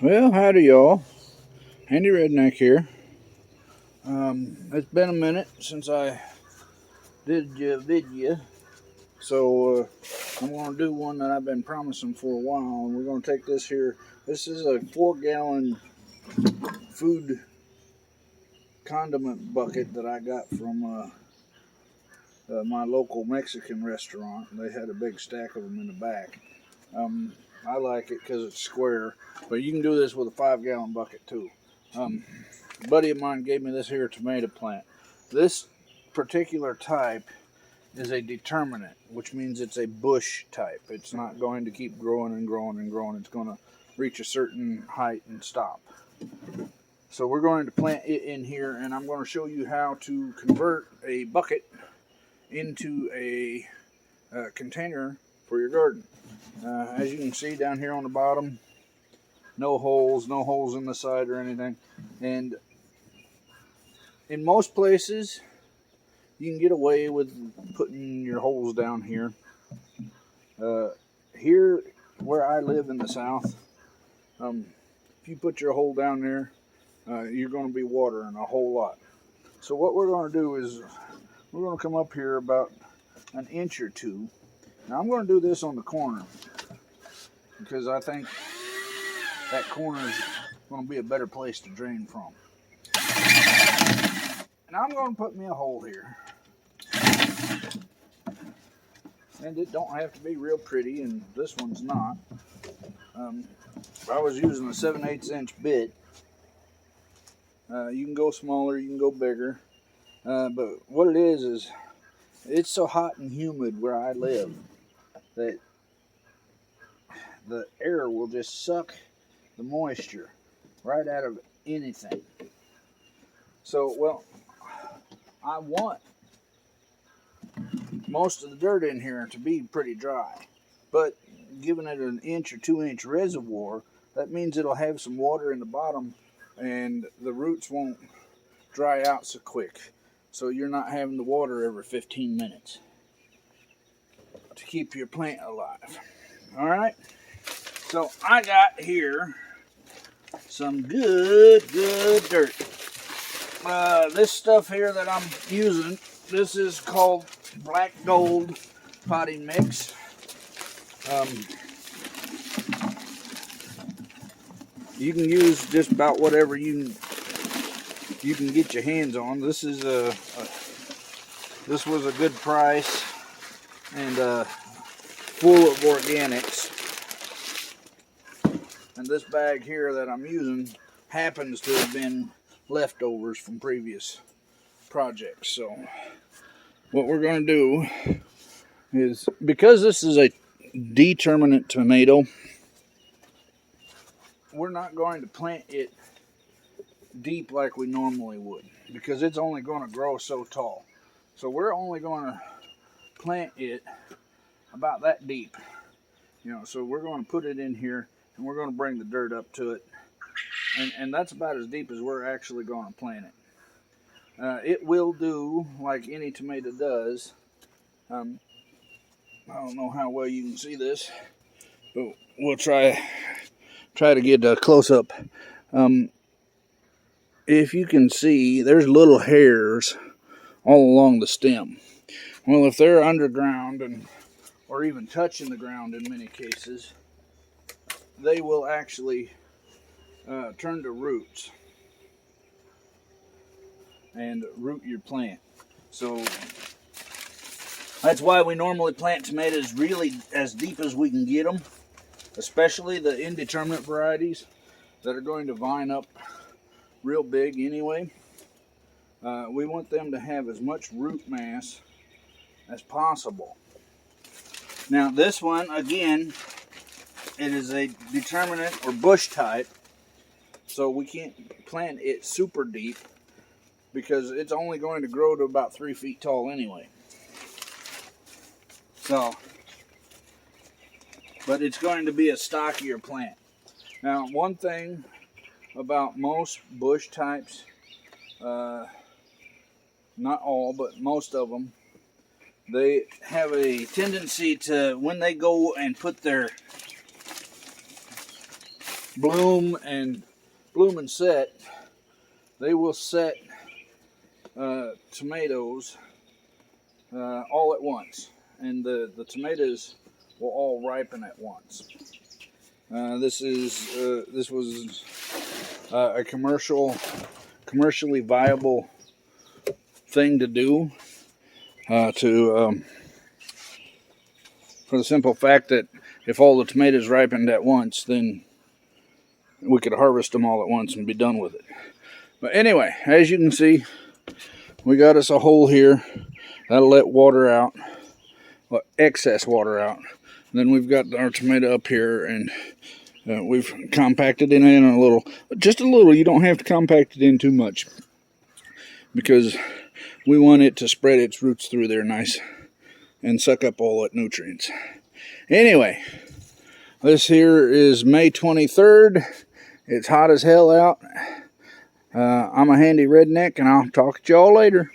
Well, howdy y'all. Handy Redneck here. It's been a minute since I did a video, so I'm going to do one that I've been promising for a while. And we're going to take this here. This is a 4-gallon food condiment bucket that I got from my local Mexican restaurant. They had a big stack of them in the back. I like it because it's square, but you can do this with a 5-gallon bucket too. A buddy of mine gave me this here tomato plant. This particular type is a determinate, which means it's a bush type. It's not going to keep growing and growing and growing. It's going to reach a certain height and stop. So we're going to plant it in here, and I'm going to show you how to convert a bucket into a container for your garden. As you can see down here on the bottom, no holes in the side or anything. And in most places, you can get away with putting your holes down here. Here, where I live in the south, if you put your hole down there, you're going to be watering a whole lot. So what we're going to do is we're going to come up here about an inch or two. Now I'm going to do this on the corner because I think that corner is going to be a better place to drain from. And I'm going to put me a hole here. And it don't have to be real pretty, and this one's not. I was using a 7/8 inch bit. You can go smaller, you can go bigger. But what it is it's so hot and humid where I live that the air will just suck the moisture right out of anything. So, well, I want most of the dirt in here to be pretty dry, but giving it an inch or 2-inch reservoir, that means it'll have some water in the bottom and the roots won't dry out so quick. So you're not having to water every 15 minutes to keep your plant alive. All right. So I got here some good dirt. This stuff here that I'm using, this is called Black Gold potting mix. You can use just about whatever you can get your hands on. This is this was a good price and full of organics. And this bag here that I'm using happens to have been leftovers from previous projects. So what we're going to do is, because this is a determinate tomato, we're not going to plant it deep like we normally would, because it's only going to grow so tall. So we're only going to plant it about that deep, so we're going to put it in here and we're going to bring the dirt up to it, and that's about as deep as we're actually going to plant it. It will do like any tomato does. I don't know how well you can see this, but we'll try to get a close-up. If you can see, there's little hairs all along the stem. Well, if they're underground or even touching the ground in many cases, they will actually turn to roots and root your plant. So that's why we normally plant tomatoes really as deep as we can get them, especially the indeterminate varieties that are going to vine up real big anyway. We want them to have as much root mass as possible. Now this one, again, it is a determinate or bush type, so we can't plant it super deep because it's only going to grow to about 3 feet tall anyway. So, but it's going to be a stockier plant. Now, one thing about most bush types, not all, but most of them, they have a tendency to, when they go and put their bloom and set, they will set tomatoes all at once, and the tomatoes will all ripen at once. This was a commercially viable thing to do, for the simple fact that if all the tomatoes ripened at once, then we could harvest them all at once and be done with it. But anyway, as you can see, we got us a hole here that'll let water out, well, excess water out. And then we've got our tomato up here, and we've compacted it in a little, just a little. You don't have to compact it in too much, because we want it to spread its roots through there nice and suck up all that nutrients. Anyway, this here is May 23rd. It's hot as hell out. I'm a handy redneck, and I'll talk to y'all later.